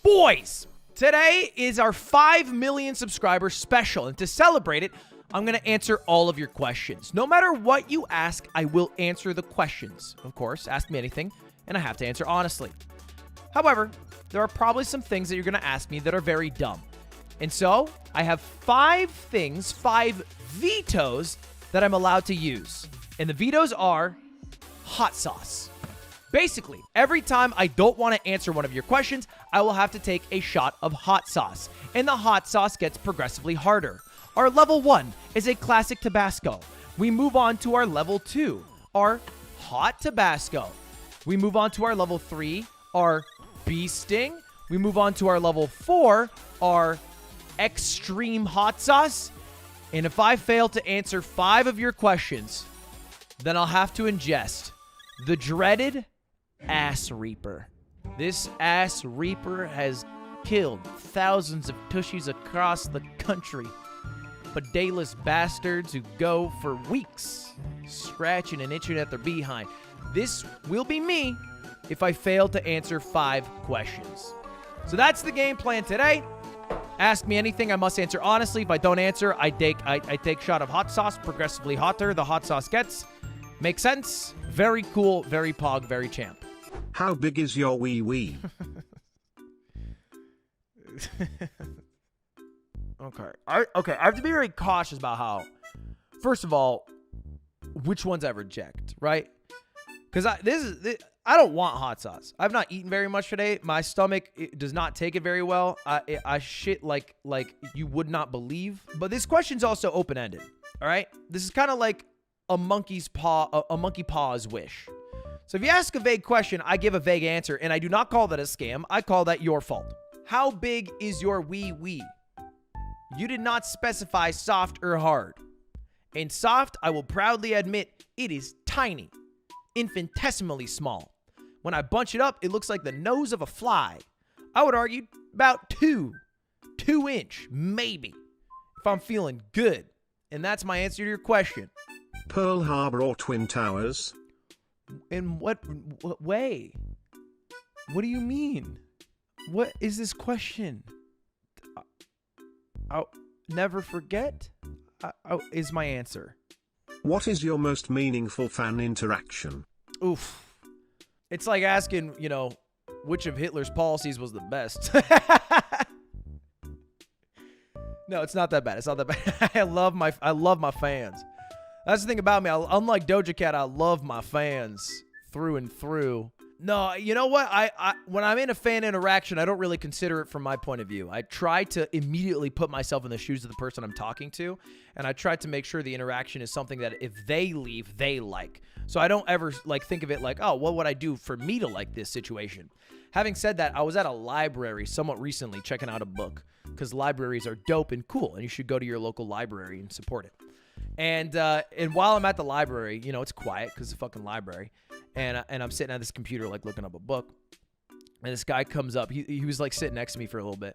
Boys, today is our 5 million subscriber special, and to celebrate it, I'm going to answer all of your questions. No matter what you ask, I will answer the questions. Of course, ask me anything, and I have to answer honestly. However, there are probably some things that you're going to ask me that are very dumb. And so, I have 5 things, 5 vetoes that I'm allowed to use. And the vetoes are hot sauce. Basically, every time I don't want to answer one of your questions, I will have to take a shot of hot sauce. And the hot sauce gets progressively harder. Our level 1 is a classic Tabasco. We move on to our level 2, our hot Tabasco. We move on to our level 3, our bee sting. We move on to our level 4, our extreme hot sauce. And if I fail to answer 5 of your questions, then I'll have to ingest the dreaded Ass Reaper. This Ass Reaper has killed thousands of tushies across the country. Pedaless bastards who go for weeks scratching and itching at their behind. This will be me if I fail to answer 5 questions. So that's the game plan today. Ask me anything, I must answer honestly. If I don't answer, I take shot of hot sauce. Progressively hotter the hot sauce gets. Make sense? Very cool, very pog, very champ. How big is your wee wee? Okay. I have to be very cautious about how, first of all, which ones I reject, right? Because I don't want hot sauce. I've not eaten very much today. My stomach does not take it very well. I shit like you would not believe. But this question's also open-ended, all right? This is kind of like a monkey paw's wish. So if you ask a vague question, I give a vague answer, and I do not call that a scam. I call that your fault. How big is your wee wee? You did not specify soft or hard. And soft, I will proudly admit, it is tiny, infinitesimally small. When I bunch it up, it looks like the nose of a fly. I would argue about 2 inch, maybe, if I'm feeling good. And that's my answer to your question. Pearl Harbor or Twin Towers? In what way? What do you mean? What is this question? I'll never forget is my answer. What is your most meaningful fan interaction? Oof. It's like asking, which of Hitler's policies was the best. No, it's not that bad. It's not that bad. I love my fans. That's the thing about me. Unlike Doja Cat, I love my fans through and through. No, you know what? When I'm in a fan interaction, I don't really consider it from my point of view. I try to immediately put myself in the shoes of the person I'm talking to, and I try to make sure the interaction is something that if they leave, they like. So I don't ever think of it like, oh, what would I do for me to like this situation? Having said that, I was at a library somewhat recently checking out a book because libraries are dope and cool, and you should go to your local library and support it. And while I'm at the library, it's quiet because it's a fucking library. And I'm sitting at this computer, looking up a book. And this guy comes up. He was, sitting next to me for a little bit.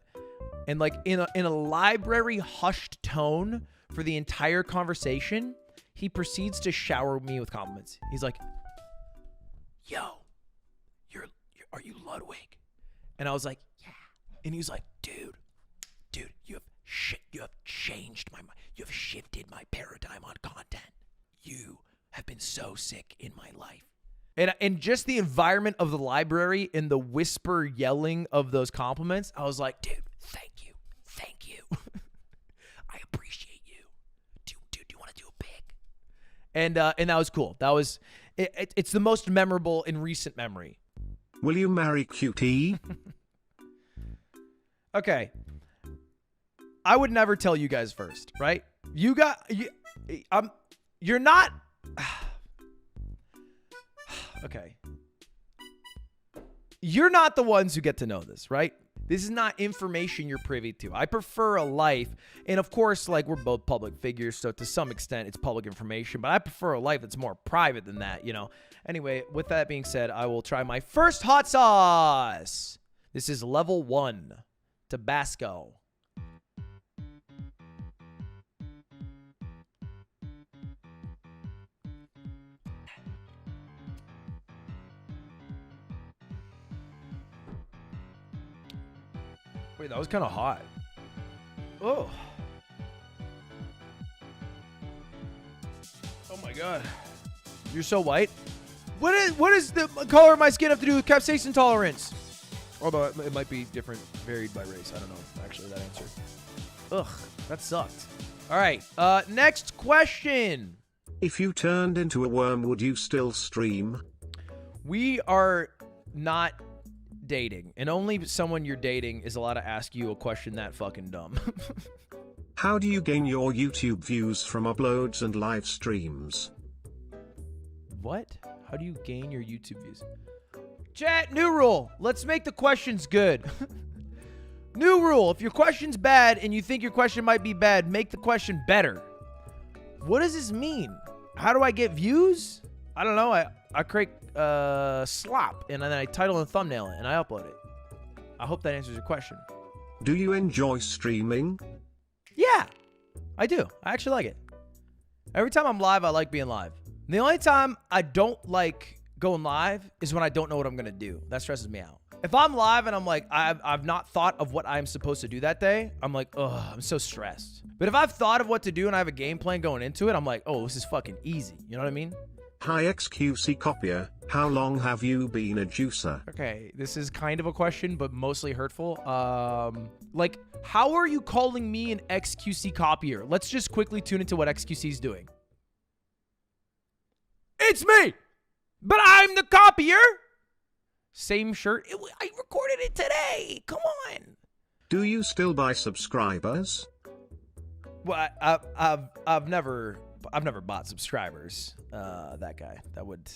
And, in a library hushed tone for the entire conversation, he proceeds to shower me with compliments. He's like, yo, are you Ludwig? And I was like, yeah. And he was like, dude, you have changed my mind. You have shifted my paradigm on content. You have been so sick in my life. And just the environment of the library and the whisper yelling of those compliments, I was like, dude, thank you. I appreciate you. Dude, do you want to do a pic? And that was cool. That was it's the most memorable in recent memory. Will you marry QT? Okay. I would never tell you guys first, right? You're not. Okay. You're not the ones who get to know this, right? This is not information you're privy to. I prefer a life, and of course, we're both public figures, so to some extent, it's public information, but I prefer a life that's more private than that, Anyway, with that being said, I will try my first hot sauce. This is level 1, Tabasco. Wait, that was kind of hot. Oh. Oh my god. You're so white. What is the color of my skin have to do with capsaicin tolerance? Although it might be different, varied by race. I don't know, actually, that answer. Ugh, that sucked. All right, next question. If you turned into a worm, would you still stream? We are not dating, and only someone you're dating is allowed to ask you a question that fucking dumb. How do you gain your YouTube views from uploads and live streams? What? How do you gain your YouTube views? Chat, new rule. Let's make the questions good. New rule. If your question's bad and you think your question might be bad, make the question better. What does this mean? How do I get views? I don't know. I create slop, and then I title and thumbnail it, and I upload it. I hope that answers your question. Do you enjoy streaming? Yeah, I do. I actually like it. Every time I'm live, I like being live. The only time I don't like going live is when I don't know what I'm going to do. That stresses me out. If I'm live and I'm like, I've not thought of what I'm supposed to do that day, I'm like, ugh, I'm so stressed. But if I've thought of what to do and I have a game plan going into it, I'm like, oh, this is fucking easy. You know what I mean? Hi XQC Copier, how long have you been a juicer? Okay, this is kind of a question, but mostly hurtful. Like, how are you calling me an XQC copier? Let's just quickly tune into what XQC is doing. It's me, but I'm the copier. Same shirt. I recorded it today. Come on. Do you still buy subscribers? Well, I've never bought subscribers. That guy. That would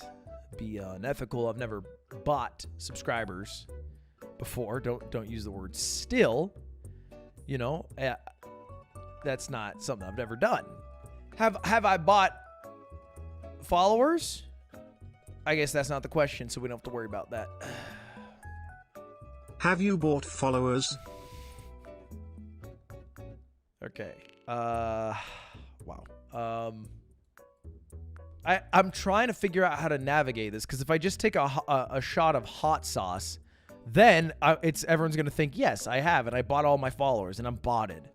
be unethical. I've never bought subscribers before. Don't use the word still. You know, that's not something I've never done. Have I bought followers? I guess that's not the question, so we don't have to worry about that. Have you bought followers? Okay. Wow. I'm trying to figure out how to navigate this, because if I just take a shot of hot sauce, then everyone's gonna think, yes, I have, and I bought all my followers, and I'm botted.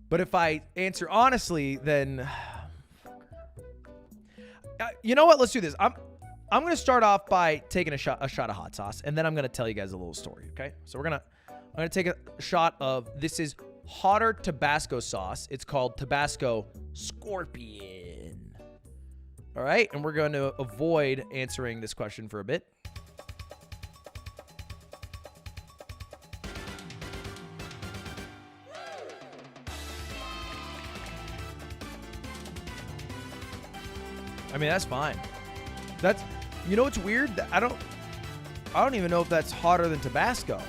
But if I answer honestly, then you know what? Let's do this. I'm gonna start off by taking a shot of hot sauce, and then I'm gonna tell you guys a little story. Okay? So I'm gonna take a shot of, this is hotter Tabasco sauce. It's called Tabasco Scorpion. All right, and we're going to avoid answering this question for a bit. I mean, that's fine. You know what's weird? I don't even know if that's hotter than Tabasco.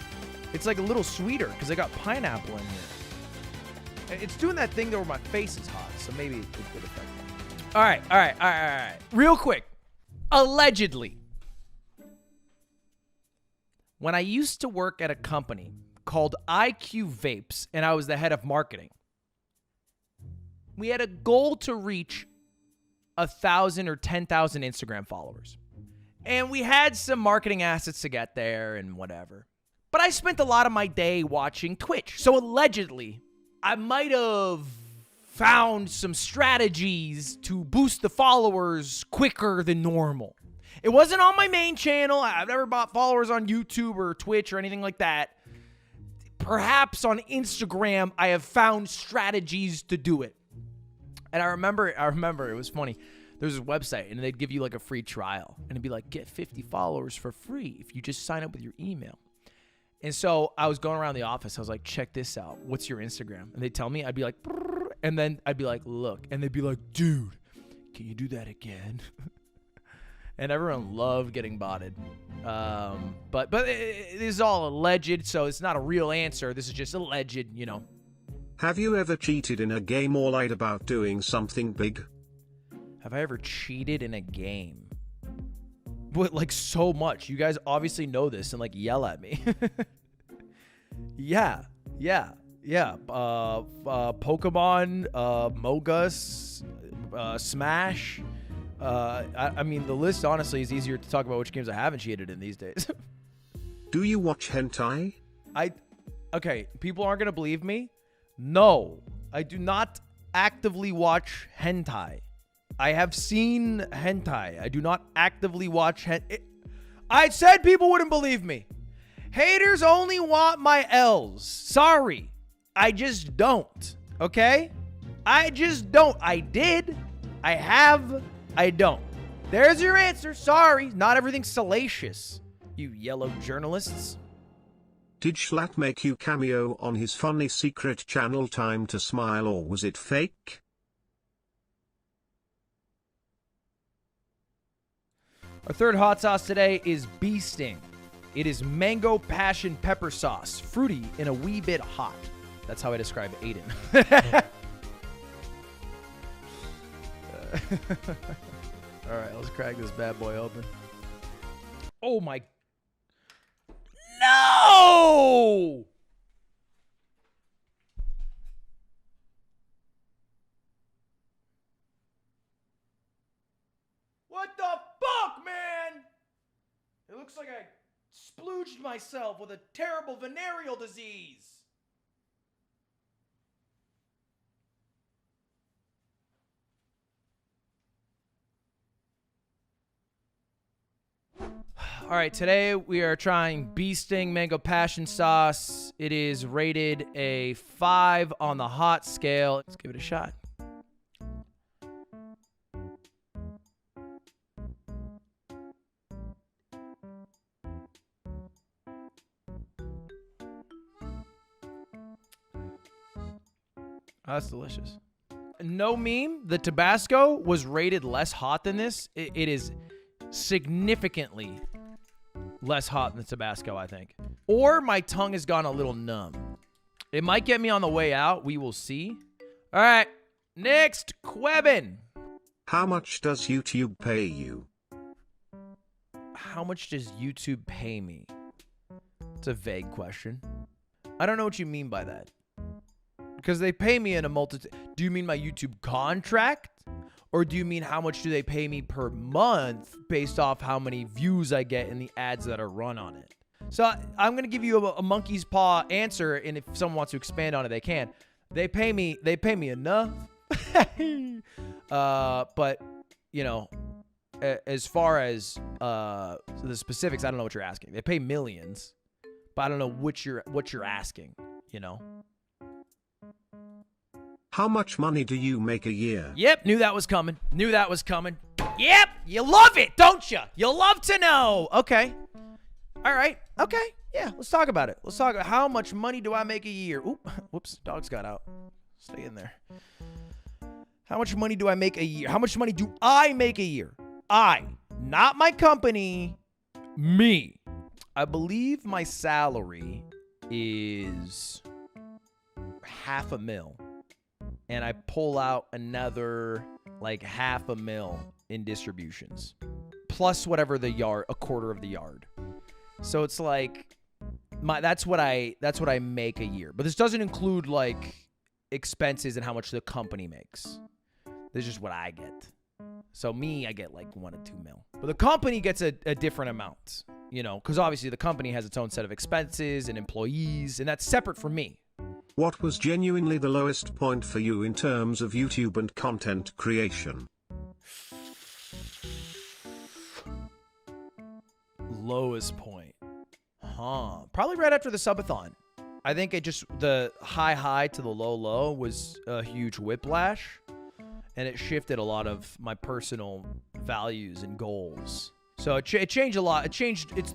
It's like a little sweeter because I got pineapple in here. It's doing that thing though where my face is hot, so maybe it could affect it. All right. Real quick. Allegedly, when I used to work at a company called IQ Vapes, and I was the head of marketing, we had a goal to reach 1,000 or 10,000 Instagram followers. And we had some marketing assets to get there and whatever. But I spent a lot of my day watching Twitch. So allegedly, I might have found some strategies to boost the followers quicker than normal. It wasn't on my main channel. I've never bought followers on YouTube or Twitch or anything like that. Perhaps on Instagram, I have found strategies to do it. And I remember it was funny. There's this website, and they'd give you like a free trial. And it'd be like, get 50 followers for free if you just sign up with your email. And so I was going around the office. I was like, check this out. What's your Instagram? And they'd tell me. I'd be like, and then I'd be like, look. And they'd be like, dude, can you do that again? And everyone loved getting botted. But this is all alleged, so it's not a real answer. This is just alleged, you know. Have you ever cheated in a game or lied about doing something big? Have I ever cheated in a game? But like so much. You guys obviously know this and like yell at me. Yeah. Pokemon, Mogus, Smash. I mean, the list honestly is easier to talk about which games I haven't cheated in these days. Do you watch hentai? Okay, people aren't going to believe me. No, I do not actively watch hentai. I have seen hentai. I do not actively watch hentai. I said people wouldn't believe me. Haters only want my L's. Sorry. I just don't. Okay? I just don't. I did. I have. I don't. There's your answer. Sorry. Not everything's salacious, you yellow journalists. Did Schlatt make you cameo on his funny secret channel Time to Smile, or was it fake? Our third hot sauce today is Bee Sting. It is mango passion pepper sauce, fruity and a wee bit hot. That's how I describe Aiden. All right, let's crack this bad boy open. Oh my... No! What the fuck, man? It looks like I splooged myself with a terrible venereal disease. All right, today we are trying Bee Sting Mango Passion Sauce. It is rated a 5 on the hot scale. Let's give it a shot. That's delicious. No meme, the Tabasco was rated less hot than this. It is significantly less hot than Tabasco, I think. Or my tongue has gone a little numb. It might get me on the way out. We will see. All right, next, Quebin. How much does YouTube pay you? How much does YouTube pay me? It's a vague question. I don't know what you mean by that. Because they pay me in a multitude. Do you mean my YouTube contract? Or do you mean how much do they pay me per month based off how many views I get in the ads that are run on it? So I'm going to give you a monkey's paw answer, and if someone wants to expand on it, they can. They pay me enough. But, you know, as far as the specifics, I don't know what you're asking. They pay millions, but I don't know what you're asking, you know? How much money do you make a year? Yep, knew that was coming. Yep, you love it, don't you? You love to know. Okay. All right. Okay. Yeah, let's talk about it. Let's talk about how much money do I make a year? Oop, whoops, dogs got out. Stay in there. How much money do I make a year? How much money do I make a year? I, not my company, me. I believe my salary is $500,000. And I pull out another like $500,000 in distributions, plus whatever the yard, a quarter of the yard. So it's like that's what I make a year. But this doesn't include like expenses and how much the company makes. This is just what I get. So me, I get like $1 to $2 mil. But the company gets a different amount, you know, because obviously the company has its own set of expenses and employees, and that's separate from me. What was genuinely the lowest point for you in terms of YouTube and content creation? Lowest point. Probably right after the subathon. I think it just, the high to the low was a huge whiplash. And it shifted a lot of my personal values and goals. So it changed a lot. It changed. It's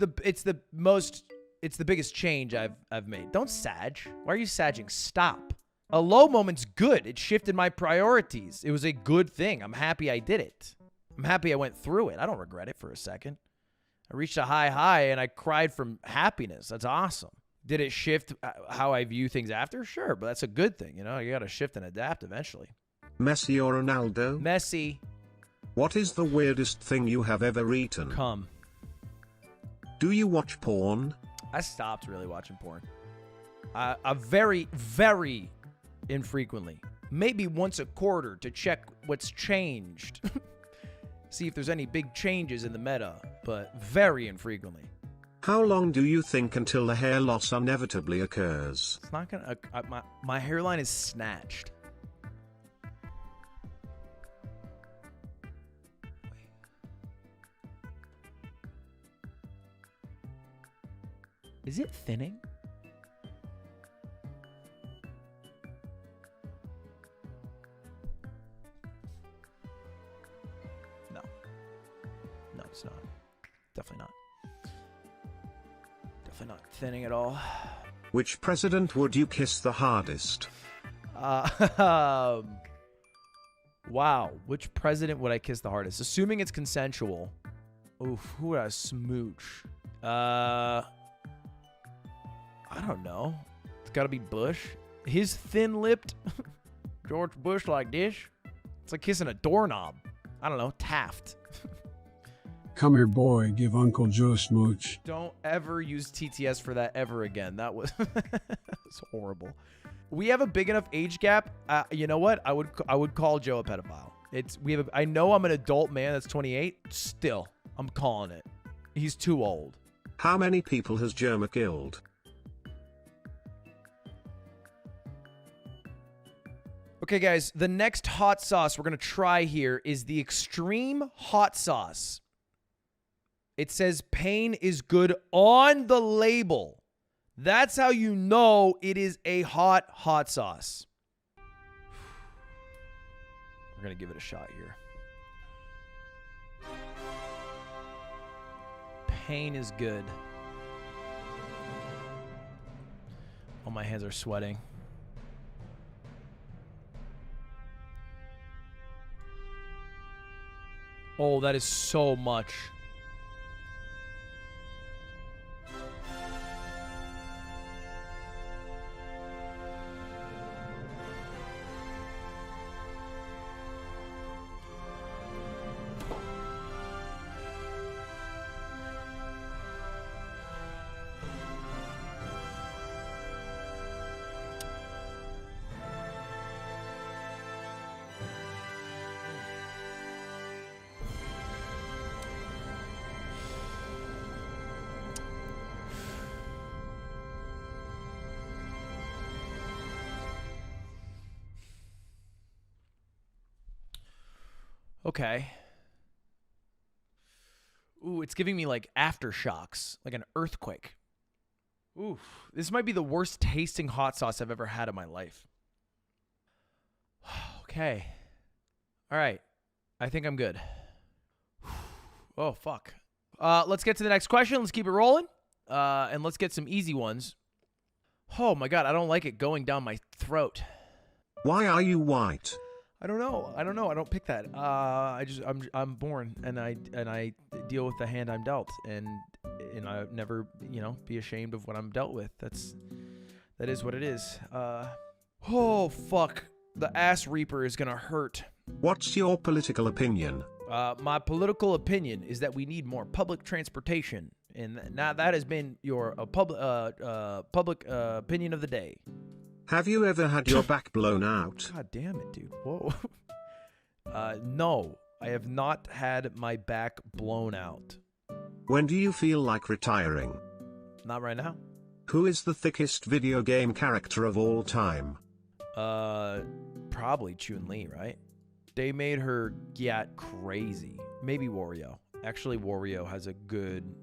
the biggest change I've made. Don't sag. Why are you sagging? Stop. A low moment's good. It shifted my priorities. It was a good thing. I'm happy I did it. I'm happy I went through it. I don't regret it for a second. I reached a high and I cried from happiness. That's awesome. Did it shift how I view things after? Sure, but that's a good thing. You know, you got to shift and adapt eventually. Messi or Ronaldo? Messi. What is the weirdest thing you have ever eaten? Come. Do you watch porn? I stopped really watching porn. I very, very infrequently. Maybe once a quarter to check what's changed. See if there's any big changes in the meta, but very infrequently. How long do you think until the hair loss inevitably occurs? It's not gonna. My hairline is snatched. Is it thinning? No. No, it's not. Definitely not. Definitely not thinning at all. Which president would you kiss the hardest? Wow. Which president would I kiss the hardest? Assuming it's consensual. Oof, who would I smooch? I don't know. It's got to be Bush. His thin-lipped George Bush like this. It's like kissing a doorknob. I don't know. Taft. Come here, boy. Give Uncle Joe a smooch. Don't ever use TTS for that ever again. That was that's horrible. We have a big enough age gap. You know what? I would call Joe a pedophile. I know I'm an adult man that's 28. Still, I'm calling it. He's too old. How many people has Jerma killed? Okay, guys, the next hot sauce we're going to try here is the extreme hot sauce. It says pain is good on the label. That's how you know it is a hot sauce. We're going to give it a shot here. Pain is good. Oh, my hands are sweating. Oh, that is so much. Okay. Ooh, it's giving me like aftershocks, like an earthquake. Ooh, this might be the worst tasting hot sauce I've ever had in my life. Okay. All right. I think I'm good. Oh, fuck. Let's get to the next question. Let's keep it rolling. And let's get some easy ones. Oh my God, I don't like it going down my throat. Why are you white? I don't know. I don't pick that. I'm born and I deal with the hand I'm dealt, and I never, be ashamed of what I'm dealt with. That is what it is. Oh fuck. The ass reaper is gonna hurt. What's your political opinion? My political opinion is that we need more public transportation, and now that has been your public opinion of the day. Have you ever had your back blown out? God damn it, dude. Whoa. No, I have not had my back blown out. When do you feel like retiring? Not right now. Who is the thickest video game character of all time? Probably Chun-Li, right? They made her get crazy. Maybe Wario. Actually, Wario has a good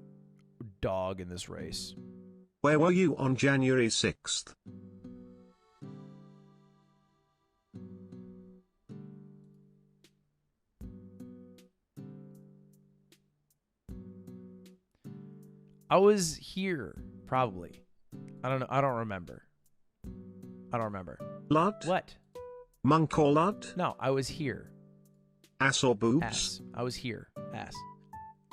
dog in this race. Where were you on January 6th? I was here, probably. I don't know. I don't remember. Lud? What? Monk or lud? No, I was here. Ass or boobs? Ass. I was here. Ass.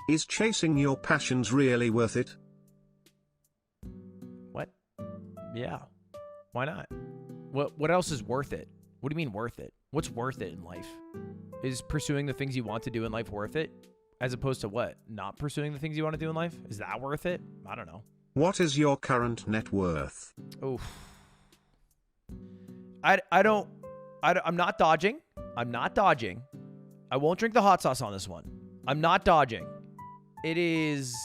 Is chasing your passions really worth it? What? Yeah. Why not? What else is worth it? What do you mean worth it? What's worth it in life? Is pursuing the things you want to do in life worth it? As opposed to what? Not pursuing the things you want to do in life? Is that worth it? I don't know. What is your current net worth? Oof. I'm not dodging. I won't drink the hot sauce on this one. I'm not dodging. It is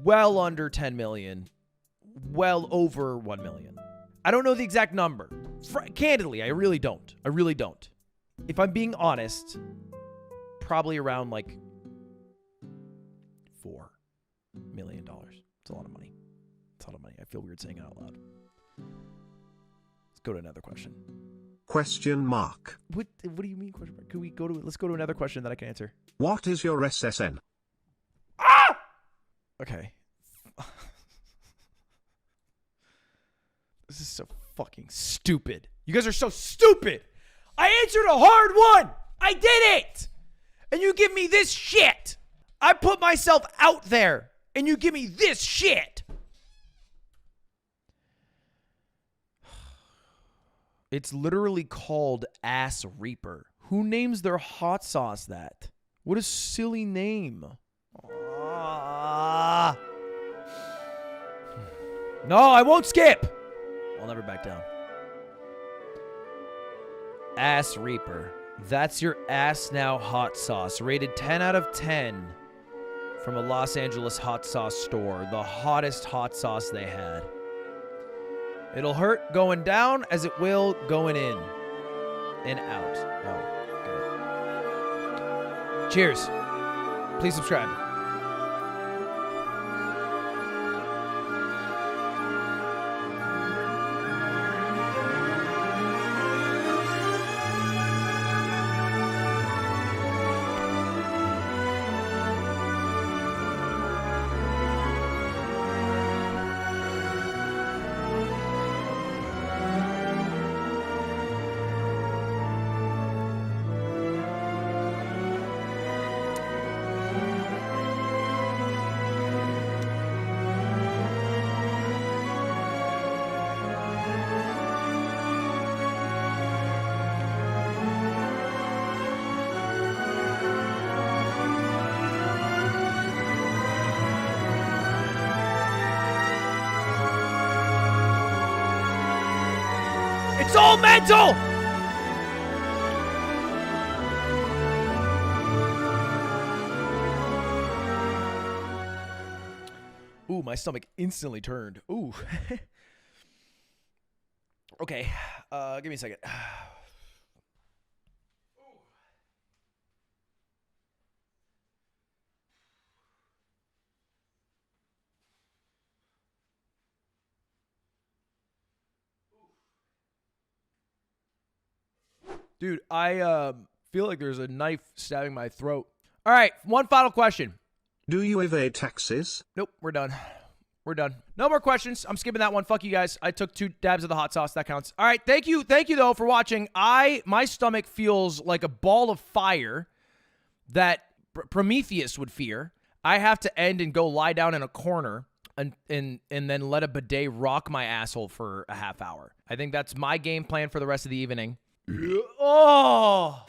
well under 10 million, well over 1 million. I don't know the exact number. Candidly, I really don't. I really don't. If I'm being honest, probably around like $4 million. It's a lot of money. It's a lot of money. I feel weird saying it out loud. Let's go to another question. Question mark. What do you mean question mark? Let's go to another question that I can answer. What is your SSN? Ah! Okay. This is so fucking stupid. You guys are so stupid. I answered a hard one. I did it. And you give me this shit. I put myself out there and you give me this shit. It's literally called Ass Reaper. Who names their hot sauce that? What a silly name. No, I won't skip. I'll never back down. Ass Reaper. That's your ass now hot sauce. Rated 10 out of 10 from a Los Angeles hot sauce store. The hottest hot sauce they had. It'll hurt going down as it will going in and out. Oh, okay. Cheers. Please subscribe. It's all mental! Ooh, my stomach instantly turned. Ooh. Okay, give me a second. Dude, I feel like there's a knife stabbing my throat. All right, one final question. Do you evade taxes? Nope, we're done. We're done. No more questions. I'm skipping that one. Fuck you guys. I took 2 dabs of the hot sauce. That counts. All right, thank you. Thank you, though, for watching. My stomach feels like a ball of fire that Prometheus would fear. I have to end and go lie down in a corner and then let a bidet rock my asshole for a half hour. I think that's my game plan for the rest of the evening. Oh!